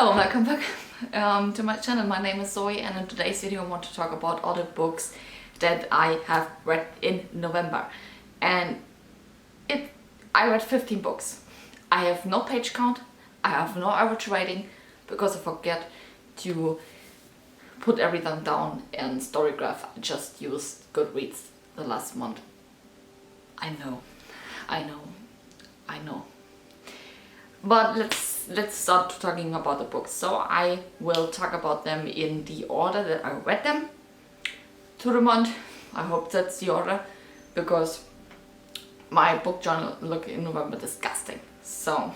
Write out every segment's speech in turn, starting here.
Hello, welcome back to my channel. My name is Zoe, and in today's video I want to talk about all the books that I have read in November. And I read 15 books. I have no page count, I have no average rating because I forget to put everything down in Storygraph. I just used Goodreads the last month. I know. But let's start talking about the books. So I will talk about them in the order that I read them to the month. I hope that's the order, because my book journal looked in November disgusting. So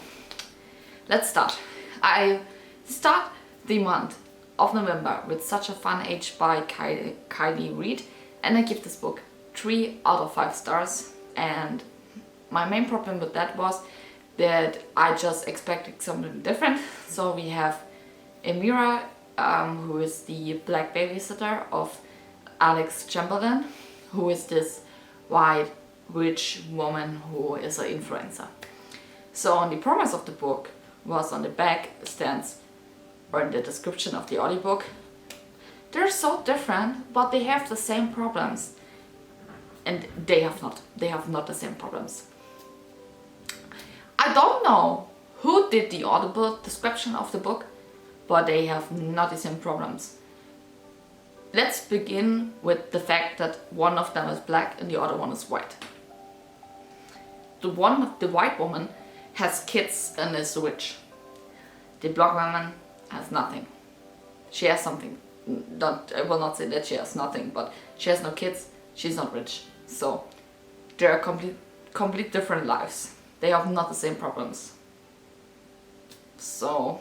let's start. I start the month of November with Such a Fun Age by Kylie Reid, and I give this book 3 out of 5 stars. And my main problem with that was that I just expected something different. So we have Amira, who is the black babysitter of Alex Chamberlain, who is this white rich woman who is an influencer. So on the promise of the book was on the back stands, or in the description of the audiobook, they're so different but they have the same problems. And they have not the same problems. I don't know who did the audible description of the book, but they have not the same problems. Let's begin with the fact that one of them is black and the other one is white. The white woman has kids and is rich. The black woman has nothing. She has something. I will not say that she has nothing, but she has no kids, she's not rich. So they are complete different lives. They have not the same problems. So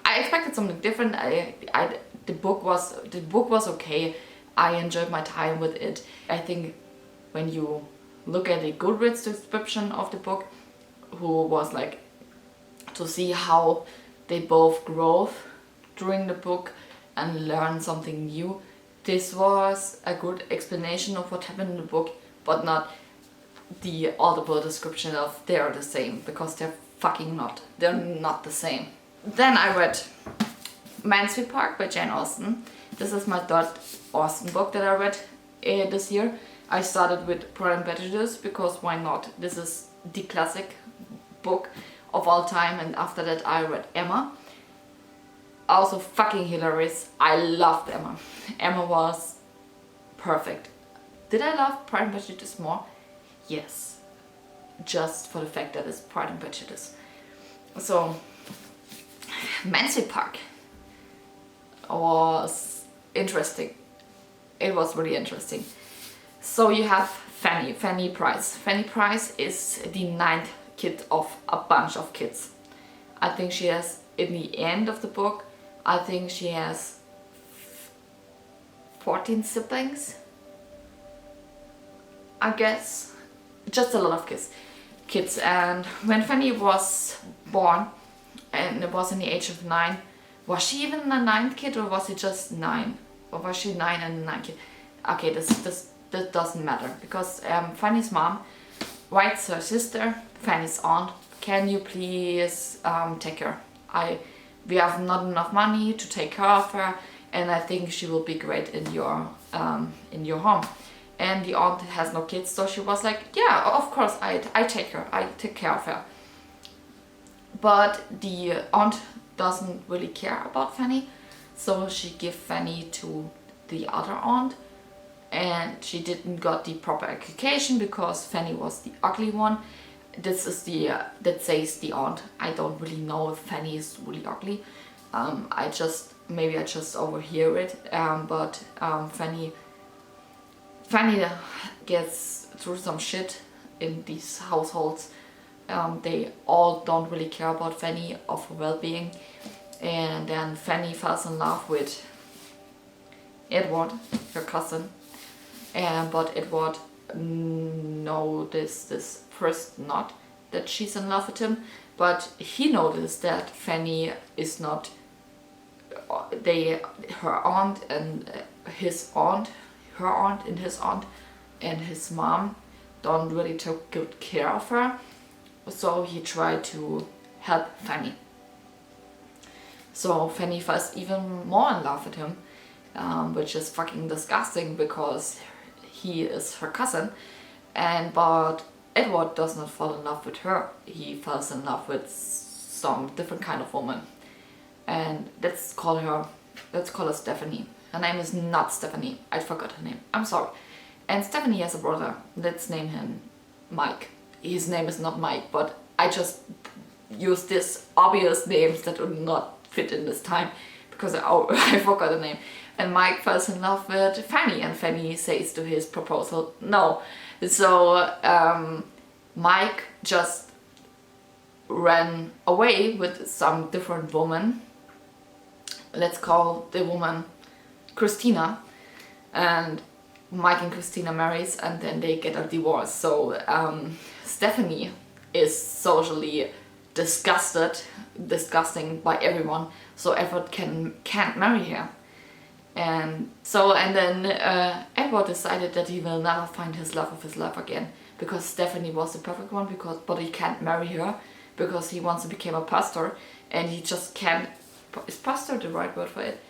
I expected something different. The book was okay. I enjoyed my time with it. I think when you look at the Goodreads description of the book, who was like to see how they both grow during the book and learn something new, this was a good explanation of what happened in the book, but not the audible description of they are the same, because they're fucking not. They're not the same. Then I read Mansfield Park by Jane Austen. This is my third Austen book that I read this year. I started with Pride and Prejudice because why not? This is the classic book of all time, and after that I read Emma. Also fucking hilarious. I loved Emma. Emma was perfect. Did I love Pride and Prejudice more? Yes. Just for the fact that it's Pride and Prejudice. So Mansfield Park was interesting. It was really interesting. So you have Fanny Price. Fanny Price is the 9th kid of a bunch of kids. I think she has, in the end of the book, I think she has 14 siblings, I guess. Just a lot of kids. And when Fanny was born, and it was in the age of 9, was she even the 9th kid, or was it just 9? Or was she 9 and 9 kid? Okay, this doesn't matter, because Fanny's mom writes her sister, Fanny's aunt, can you please take her? We have not enough money to take care of her, and I think she will be great in your home. And the aunt has no kids, so she was like, yeah, of course, I take her, I take care of her. But the aunt doesn't really care about Fanny, so she gives Fanny to the other aunt, and she didn't got the proper education because Fanny was the ugly one. This is that says the aunt. I don't really know if Fanny is really ugly. I just overhear it. But Fanny gets through some shit in these households. They all don't really care about Fanny of her well-being, and then Fanny falls in love with Edward, her cousin, but Edward noticed this first not that she's in love with him, but he noticed that Fanny is not. Her aunt and his aunt, her aunt and his aunt, and his mom don't really take good care of her. So he tried to help Fanny. So Fanny falls even more in love with him, which is fucking disgusting because he is her cousin. But Edward does not fall in love with her. He falls in love with some different kind of woman. And let's call her Stephanie. Her name is not Stephanie. I forgot her name. I'm sorry. And Stephanie has a brother. Let's name him Mike. His name is not Mike, but I just use this obvious names that would not fit in this time because I forgot the name. And Mike falls in love with Fanny, and Fanny says to his proposal no. So Mike just ran away with some different woman. Let's call the woman Christina, and Mike and Christina marries, and then they get a divorce. So Stephanie is socially disgusting by everyone, so Edward can't marry her. And then Edward decided that he will never find his love of his life again, because Stephanie was the perfect one, but he can't marry her because he wants to become a pastor, and he just can't. Is pastor the right word for it?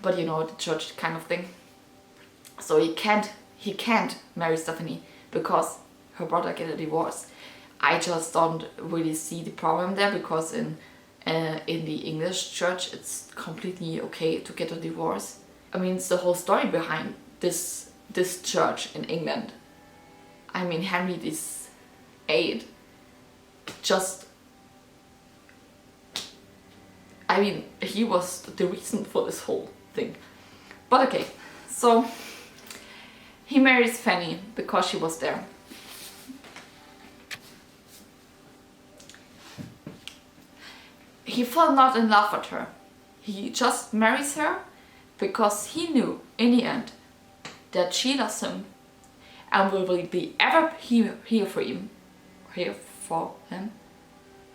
But you know, the church kind of thing. So he can't marry Stephanie because her brother get a divorce. I just don't really see the problem there, because in the English church it's completely okay to get a divorce. I mean, it's the whole story behind this church in England. I mean, Henry VIII he was the reason for this whole thing. But okay, so he marries Fanny because she was there. He fell not in love with her. He just marries her because he knew in the end that she loves him and will be ever here for him,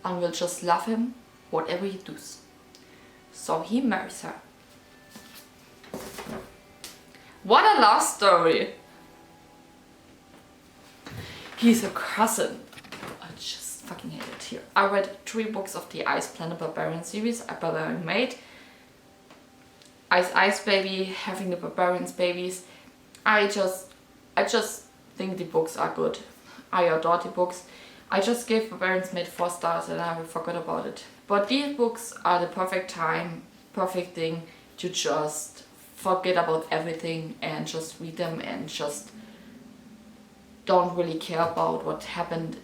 and will just love him whatever he does. So he marries her. What a love story! He's a cousin. I just fucking hate it here. I read 3 books of the Ice Planet Barbarian series, a Barbarian Maid, Ice Baby, having the Barbarians babies. I just think the books are good. I adore the books. I just gave Barbarians Maid 4 stars and I forgot about it. But these books are the perfect thing to just forget about everything and just read them and just don't really care about what happened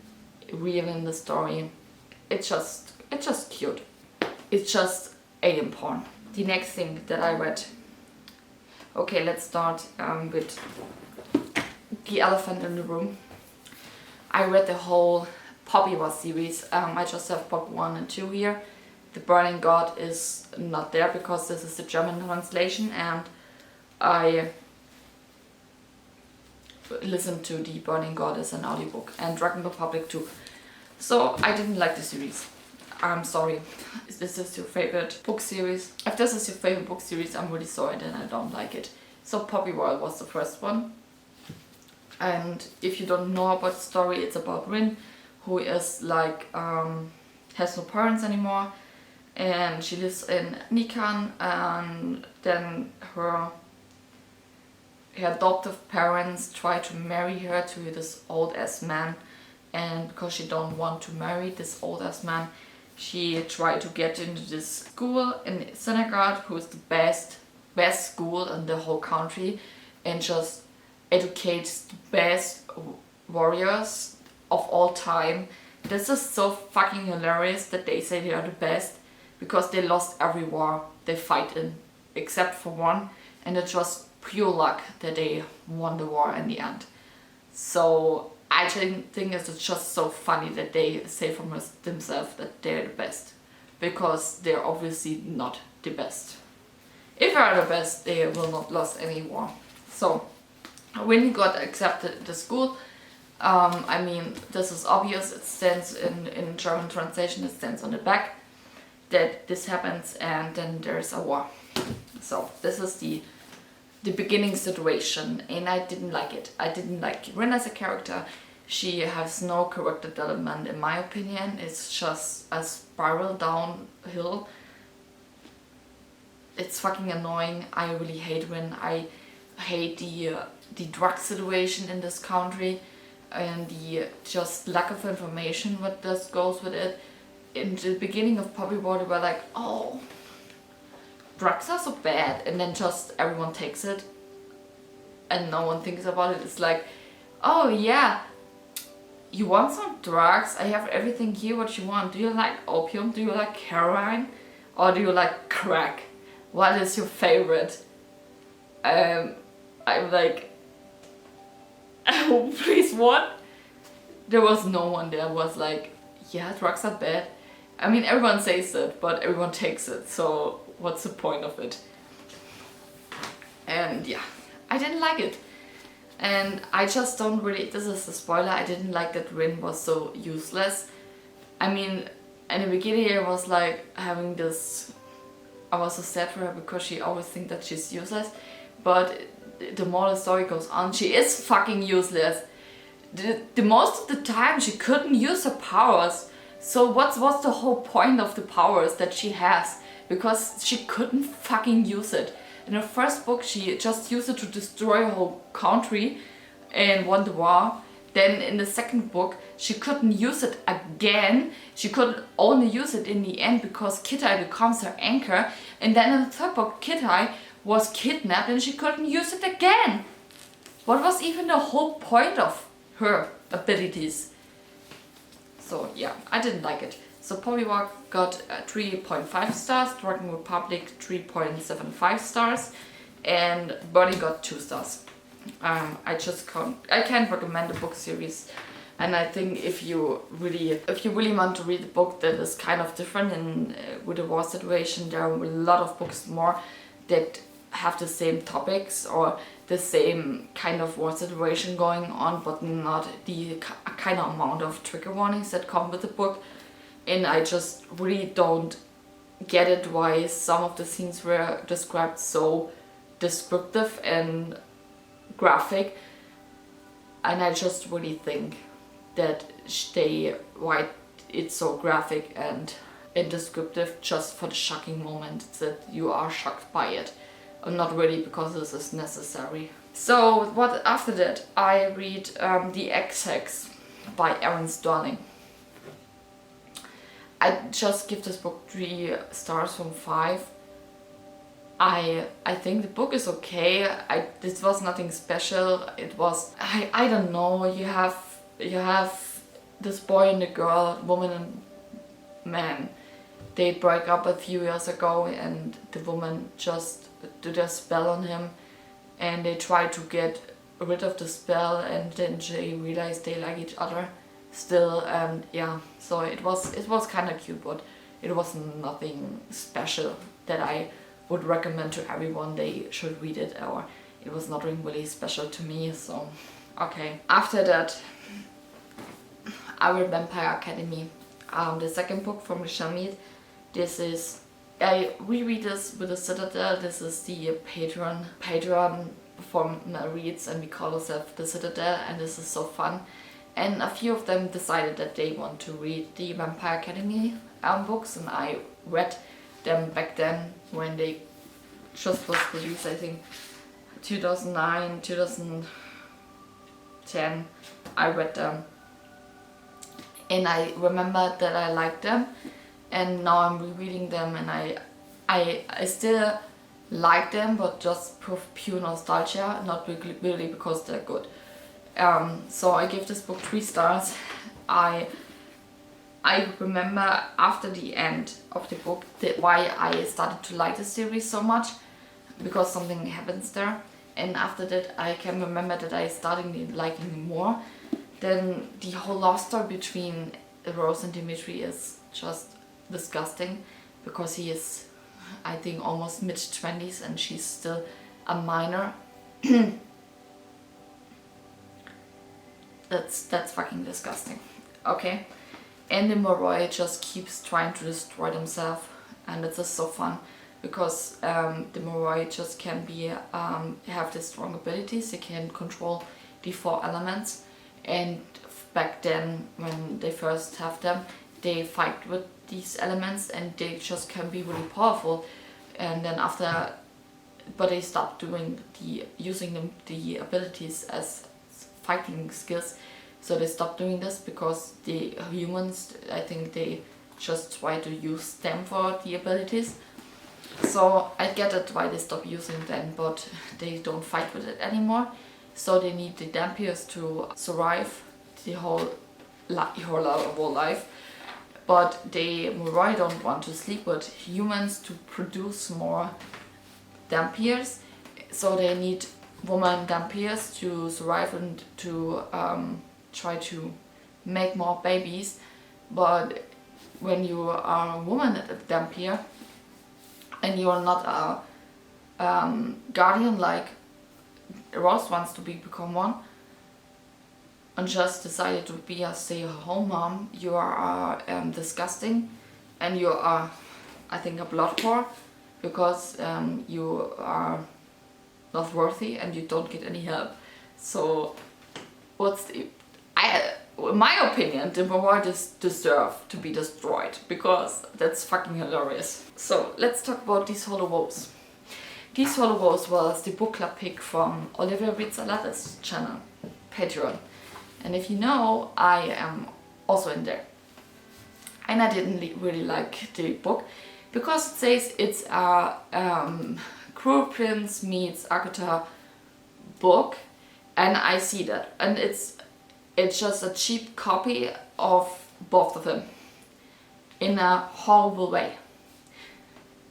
real in the story. It's just cute. It's just alien porn. The next thing that I read. Okay, let's start with The Elephant in the Room. I read the whole Poppy War series. I just have book 1 and 2 here. The Burning God is not there because this is the German translation, and I listened to The Burning God as an audiobook, and Dragon Republic too. So I didn't like the series. I'm sorry. If this is your favorite book series, I'm really sorry that I don't like it. So Poppy War was the first one. And if you don't know about the story, it's about Rin, who is like, has no parents anymore, and she lives in Nikan, and then her adoptive parents try to marry her to this old ass man, and because she don't want to marry this old ass man, she tried to get into this school in Senegal, who is the best school in the whole country, and just educates the best warriors of all time. This is so fucking hilarious that they say they are the best, because they lost every war they fight in except for one, and it's just pure luck that they won the war in the end. So I think it's just so funny that they say from themselves that they're the best, because they're obviously not the best. If they are the best, they will not lose any war. So when he got accepted to school, I mean, this is obvious. It stands in German translation, it stands on the back that this happens, and then there's a war. So this is the beginning situation, and I didn't like it. I didn't like Rin as a character. She has no character development in my opinion. It's just a spiral downhill. it's fucking annoying. I really hate Rin. I hate the drug situation in this country and the just lack of information what this goes with it. In the beginning of Poppy War, they were like, oh, drugs are so bad, and then just everyone takes it and no one thinks about it. It's like, oh yeah, you want some drugs? I have everything here what you want. Do you like opium? Do you like heroin? Or do you like crack? What is your favorite? I'm like, oh, please, what? There was no one there was like, yeah, drugs are bad. I mean, everyone says it, but everyone takes it, so what's the point of it? And yeah, I didn't like it. And I just don't really, this is a spoiler, I didn't like that Rin was so useless. I mean, in the beginning I was like having this, I was so sad for her because she always thinks that she's useless. But the more the story goes on, she is fucking useless. The most of the time she couldn't use her powers. So what's the whole point of the powers that she has? Because she couldn't fucking use it. In the first book she just used it to destroy a whole country and won the war. Then in the second book she couldn't use it again. She could only use it in the end because Kittai becomes her anchor. And then in the third book Kittai was kidnapped and she couldn't use it again. What was even the whole point of her abilities? So yeah, I didn't like it. So Poppy War got 3.5 stars, Dragon Republic 3.75 stars, and Burning got 2 stars. I can't recommend the book series, and I think if you really want to read a book that is kind of different and with the war situation, there are a lot of books more that have the same topics or the same kind of war situation going on, but not the kind of amount of trigger warnings that come with the book. And I just really don't get it why some of the scenes were described so descriptive and graphic. And I just really think that why it's so graphic and descriptive just for the shocking moment that you are shocked by it. Not really because this is necessary. So what after that I read the Ex Hex by Aaron Starling. I just give this book 3 stars from 5. I think the book is okay. This was nothing special. It was I don't know. You have this boy and a girl, woman and man. They broke up a few years ago, and the woman just did a spell on him, and they try to get rid of the spell, and then they realize they like each other still, and yeah, so it was kind of cute, but it was nothing special that I would recommend to everyone they should read it, or it was nothing really special to me. So okay, after that I read Vampire Academy, the second book from Michelle Mead. This is, I reread this with the Citadel. This is the Patreon for reads, and we call ourselves the Citadel, and this is so fun. And a few of them decided that they want to read the Vampire Academy books, and I read them back then when they just was released, I think 2009, 2010. I read them and I remember that I liked them, and now I'm rereading them and I still like them, but just pure nostalgia, not really because they're good. So I give this book 3 stars. I remember after the end of the book why I started to like the series so much, because something happens there, and after that I can remember that I started liking more. Then the whole love story between Rose and Dimitri is just disgusting, because he is, I think, almost mid-20s and she's still a minor. That's fucking disgusting. Okay. And the Moroi just keeps trying to destroy themselves, and it's just so fun, because the Moroi just can be have these strong abilities. They can control the 4 elements, and back then when they first have them, they fight with these elements and they just can be really powerful. and then after, but they stopped doing using the abilities as fighting skills. So they stopped doing this because the humans, I think they just try to use them for the abilities. So I get it why they stop using them, but they don't fight with it anymore. So they need the Dampiers to survive the whole life. But they Moroi don't want to sleep with humans to produce more Dampiers. So they need woman Dampiers to survive and to try to make more babies. But when you are a woman Dampier and you are not a guardian like Ross wants to become one, and just decided to be a stay-at-home mom, you are disgusting, and you are, I think, a blood whore, because you are not worthy and you don't get any help. So in my opinion, the Moroi deserve to be destroyed, because that's fucking hilarious. So let's talk about These Hollow Woes. These Hollow Woes was the book club pick from Olivia Rizzala's channel, Patreon. And if you know, I am also in there. And I didn't really like the book because it says it's a Cruel Prince meets Akata book, and I see that. And it's just a cheap copy of both of them in a horrible way.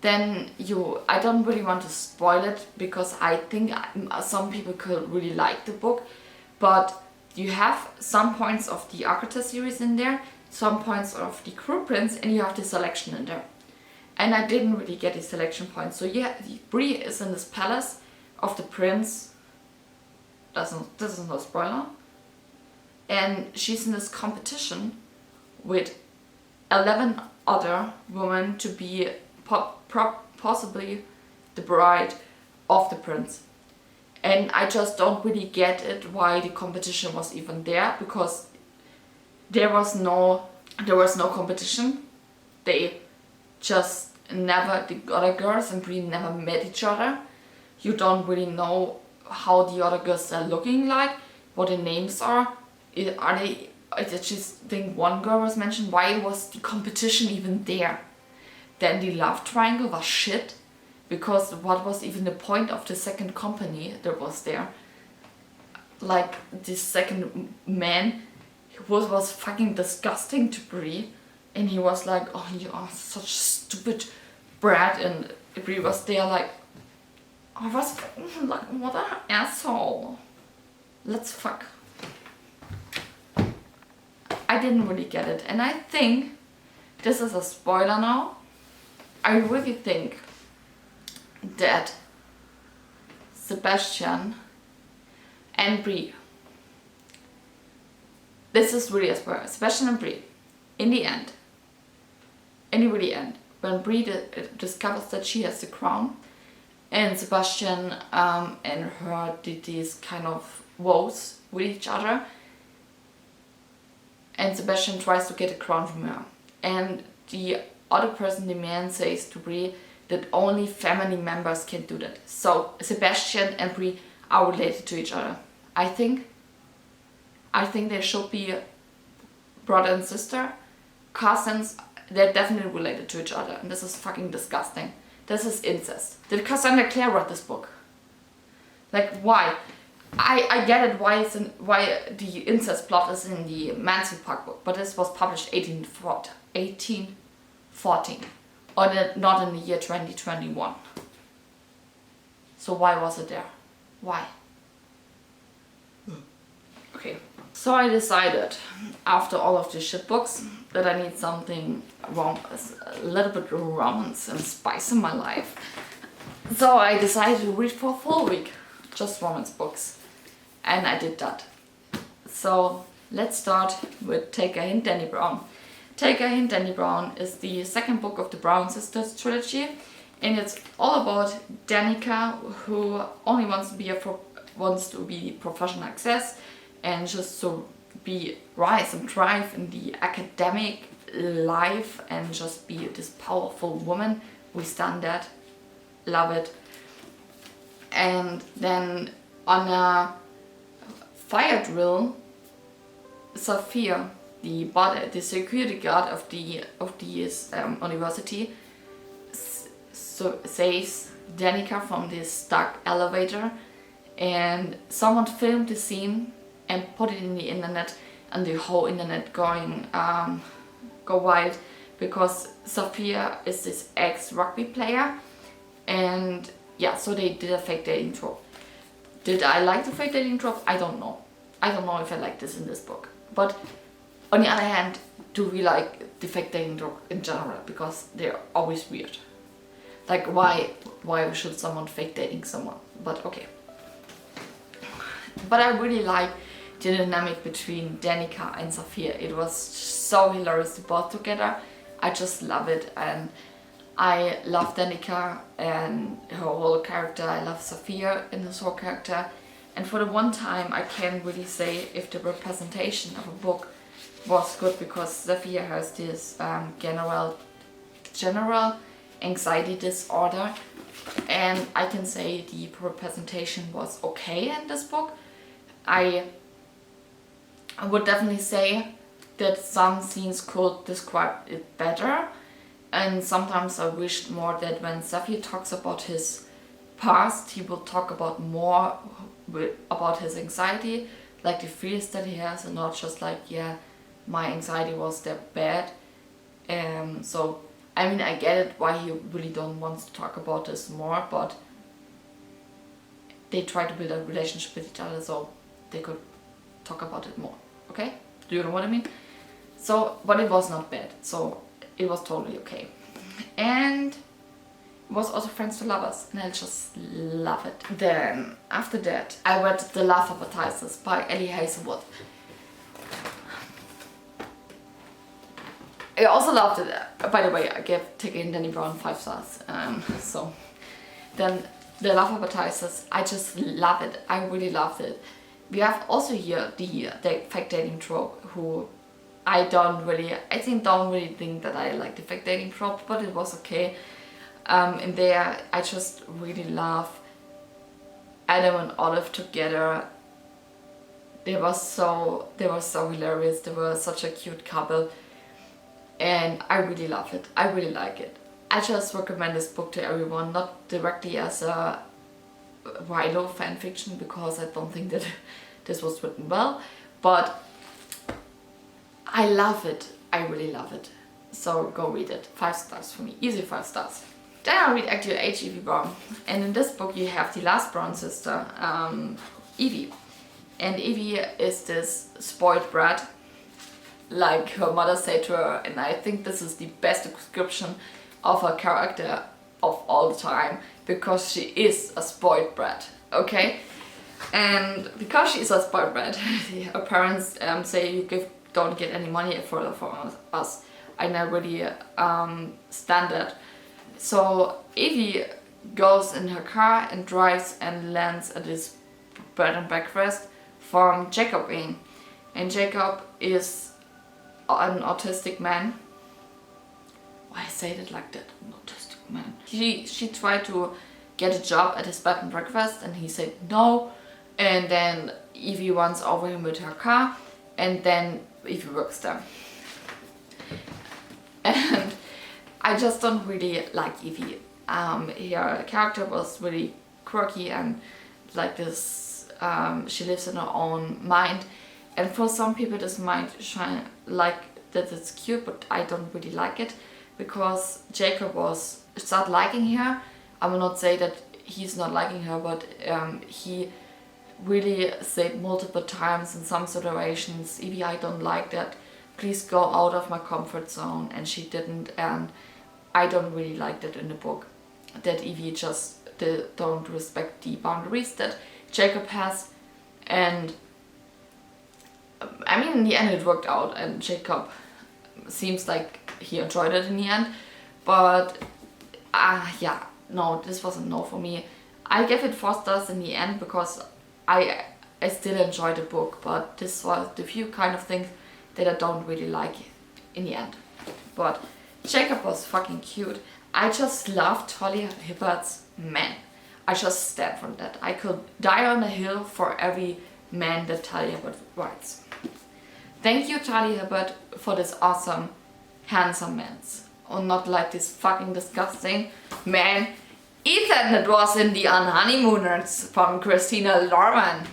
Then I don't really want to spoil it, because I think some people could really like the book, but you have some points of the Akata series in there, some points of the Cruel Prince, and you have the selection in there. And I didn't really get the selection points. So yeah, Bree is in this palace of the prince. This is no spoiler. And she's in this competition with 11 other women to be possibly the bride of the prince. And I just don't really get it why the competition was even there, because there was no competition. They just never, the other girls and Bree never met each other. You don't really know how the other girls are looking like, what their names are. I just think one girl was mentioned. Why was the competition even there? Then the love triangle was shit, because what was even the point of the second company that was there? Like, this second man was fucking disgusting to Bree, and he was like, oh, you are such stupid brat, and Bree was there like, I was like, what an asshole. Let's fuck. I didn't really get it, and I think this is a spoiler now. I really think that Sebastian and Bree, this is really a spoiler, Sebastian and Bree, in the end, when Bree discovers that she has the crown, and Sebastian and her did these kind of vows with each other, and Sebastian tries to get a crown from her, and the other person, the man, says to Bree that only family members can do that. So Sebastian and Bree are related to each other. I think they should be brother and sister, cousins. They're definitely related to each other, and this is fucking disgusting. This is incest. Did Cassandra Clare write this book? Like, why? I get it why the incest plot is in the Mansfield Park book, but this was published 1814, or not in the year 2021. So why was it there? Why? Okay, so I decided, after all of these shit books, that I need something a little bit of romance and spice in my life. So I decided to read for a full week, just romance books. And I did that. So let's start with Take a Hint, Dani Brown. Take a Hint, Dani Brown is the second book of the Brown Sisters trilogy, and it's all about Danica, who only wants to be professional success and just to rise and thrive in the academic life and just be this powerful woman. We stand that. love it. And then on a fire drill, Sophia, the security guard of the university, saves Danica from this stuck elevator, and someone filmed the scene and put it in the internet, and the whole internet go wild, because Sophia is this ex-rugby player, and yeah, so they did a fake dating trope. Did I like the fake dating trope? I don't know. I don't know if I like this in this book. But on the other hand, do we like the fake dating trope in general? Because they're always weird. Like, why should someone fake dating someone? But okay. But I really like the dynamic between Danica and Sophia. It was so hilarious, both together. I just love it, and I love Danica and her whole character. I love Sophia in this whole character. And for the one time, I can't really say if the representation of a book was good, because Sophia has this general anxiety disorder, and I can say the representation was okay in this book. I would definitely say that some scenes could describe it better, and sometimes I wished more that when Sophia talks about his past, he will talk about more about his anxiety, like the fears that he has, and not just like, yeah, my anxiety was that bad. So I mean, I get it why he really don't want to talk about this more, but they try to build a relationship with each other, so they could talk about it more. Okay? Do you know what I mean? So, but it was not bad, so it was totally okay. And it was also Friends to Lovers, and I just love it. Then, after that, I read The Love Advertisers by Ellie Hazelwood. I also loved it. By the way, I gave Taking Dani Brown 5 stars. So then The Love Advertisers, I just love it. I really loved it. We have also here the fake dating trope, who I don't really think that I like the fake dating trope, but it was okay. In there, I just really love Adam and Olive together. They were so hilarious. They were such a cute couple. And I really love it. I really like it. I just recommend this book to everyone, not directly as a Rilo fanfiction, because I don't think that this was written well, but I love it. I really love it. So go read it. 5 stars for me. Easy 5 stars. Then I'll read Active Age Evie Brown. And in this book you have the last Brown sister, Evie. And Evie is this spoiled brat, like her mother said to her, and I think this is the best description of her character of all time, because she is a spoiled brat, okay? And because she is a spoiled brat, her parents say you don't get any money for us. I never really stand that. So Evie goes in her car and drives and lands at this bed and breakfast from Jacob in. And Jacob is an autistic man. Why say it like that? An autistic man. She tried to get a job at his bed and breakfast, and he said no. And then Evie runs over him with her car, and then Evie works there. And I just don't really like Evie. Her character was really quirky and like this. She lives in her own mind. And for some people this might shine like that it's cute, but I don't really like it, because Jacob started liking her. I will not say that he's not liking her, but he really said multiple times in some situations, Evie, I don't like that, please go out of my comfort zone, and she didn't, and I don't really like that in the book, that Evie just don't respect the boundaries that Jacob has. And I mean, in the end it worked out, and Jacob seems like he enjoyed it in the end, but yeah, no, this was a no for me. I gave it 4 stars in the end because I still enjoyed the book, but this was the few kind of things that I don't really like in the end. But Jacob was fucking cute. I just love Talia Hibbert's men. I just stand for that. I could die on a hill for every man that Talia Hibbert writes. Thank you, Talia Hibbert, for this awesome, handsome man. Or not like this fucking disgusting man Ethan that was in the Unhoneymooners from Christina Lauren.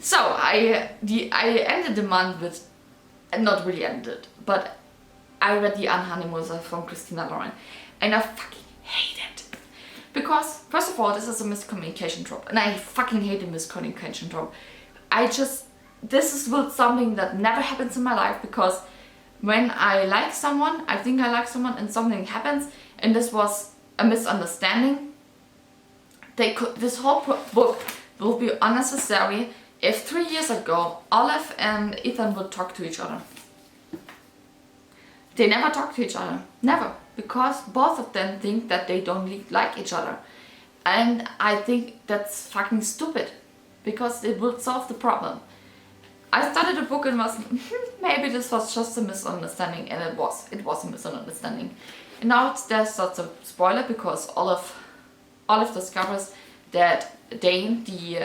So I ended the month with, not really ended, but I read the Unhoneymooners from Christina Lauren, and I fucking hate it. Because, first of all, this is a miscommunication trope, and I fucking hate the miscommunication trope. This is something that never happens in my life, because when I like someone, I think I like someone, and something happens, and this was a misunderstanding. This whole book will be unnecessary if 3 years ago Olive and Ethan would talk to each other. They never talk to each other, never, because both of them think that they don't like each other, and I think that's fucking stupid, because it would solve the problem. I started the book and was maybe this was just a misunderstanding, and it was a misunderstanding. And now there's such a spoiler, because Olive discovers that Dane, the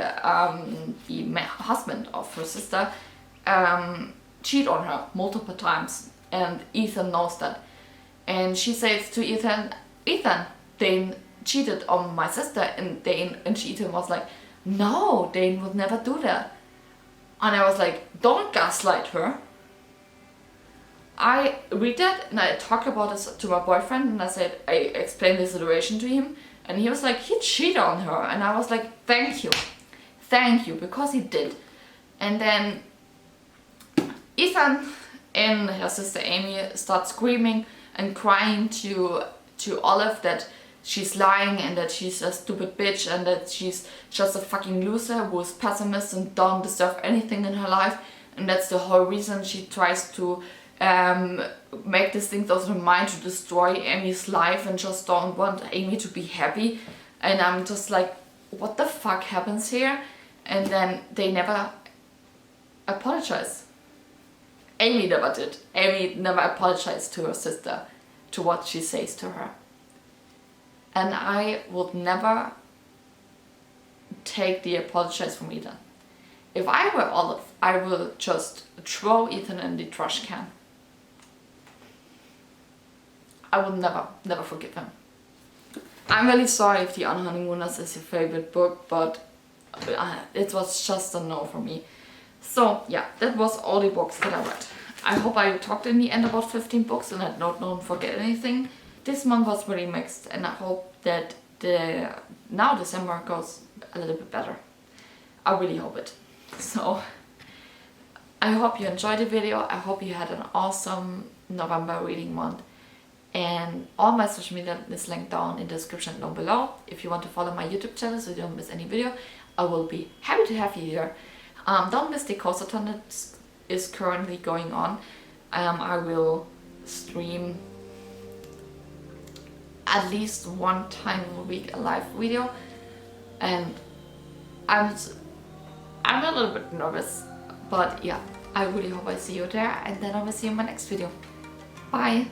husband of her sister, cheated on her multiple times, and Ethan knows that. And she says to Ethan, Dane cheated on my sister, and Ethan was like, no, Dane would never do that. And I was like, don't gaslight her. I read that and I talked about this to my boyfriend, and I explained the situation to him, and he was like, he cheated on her, and I was like, thank you, because he did. And then Ethan and her sister Amy start screaming and crying to Olive that she's lying, and that she's a stupid bitch, and that she's just a fucking loser who is pessimist and don't deserve anything in her life, and that's the whole reason she tries to make these things out of her mind to destroy Amy's life, and just don't want Amy to be happy. And I'm just like, what the fuck happens here? And then they never apologize. Amy never did. Amy never apologized to her sister, to what she says to her. And I would never take the apologize from Ethan. If I were Olive, I will just throw Ethan in the trash can. I will never forgive him. I'm really sorry if the Unhoneymooners is your favorite book, but it was just a no for me. So yeah, that was all the books that I read. I hope I talked in the end about 15 books and I don't forget anything. This month was really mixed, and I hope that now December goes a little bit better. I really hope it. So I hope you enjoyed the video. I hope you had an awesome November reading month. And all my social media is linked down in the description down below. If you want to follow my YouTube channel so you don't miss any video, I will be happy to have you here. Don't miss the Koto San that is currently going on. I will stream at least one time a week a live video, and I'm a little bit nervous, but yeah, I really hope I see you there, and then I will see you in my next video. Bye!